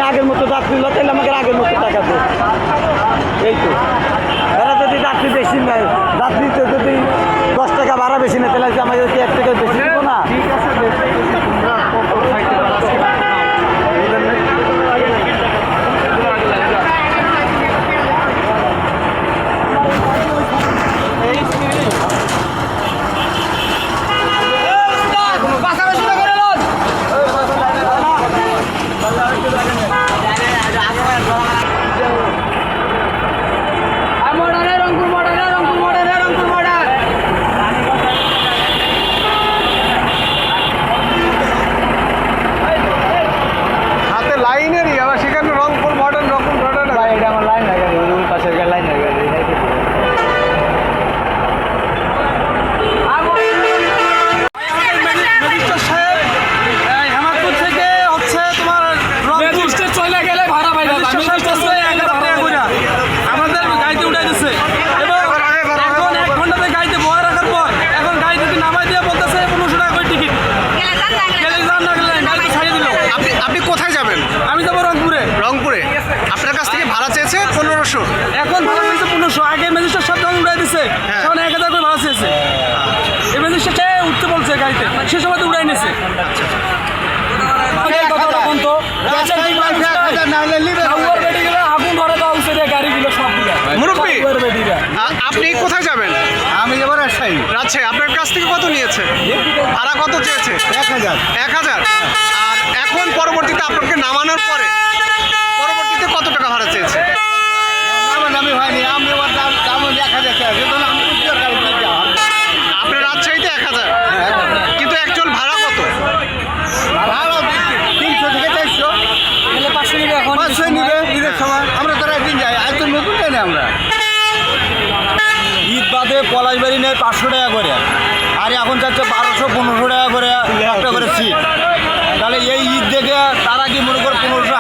আগের মতো যাত্রী লো তাহলে আমাকে আগের মতো টাকা দেয়। এই তো এরা যদি যাত্রী বেশি নেয়, যাত্রীতে যদি 10 টাকা ভাড়া বেশি নেয় তাহলে আমাদেরকে 1 টাকা বেশি দিব না। ঠিক আছে, এখন ভাড়া চেয়েছে 1500, আগে ম্যাজিস্ট্রেট সব দাম উড়াই দিচ্ছে, এখন 1000 করে ভাড়া চেয়েছে। এই ম্যাজিস্ট্রেট উঠতে বলছে গাড়িতে, সে সময় তো উড়াই নিছে। আপনি কোথায় যাবেন? আমি যাবো রাজশাহী। রাজশাহী। আপনার কাছ থেকে কত নিয়েছে? ভাড়া কত চেয়েছে? 1000। 1000। আর এখন পরবর্তীতে আপনাকে নামানোর পরে পরবর্তীতে কত টাকা ভাড়া চেয়েছে? নামি হয়নি, আমি ওর দাম 1000 চাই। আপনার রাজশাহীতে 1000, কিন্তু একজন ভাড়া কত? ভাড়া 300 থেকে 400। 500 নিবে, এখন 500 নিবে ঈদের সময়। আমরা তো একদিন যাই, আজ তো নতুন যাই না আমরা। ঈদ বাদে পলাশবাড়ি নেয় 500 টাকা করে, আর এখন যাচ্ছে 1200-1500 টাকা করে একটা করে সিট। তাহলে এই ঈদ দেখে তারা কি মনে করে 1500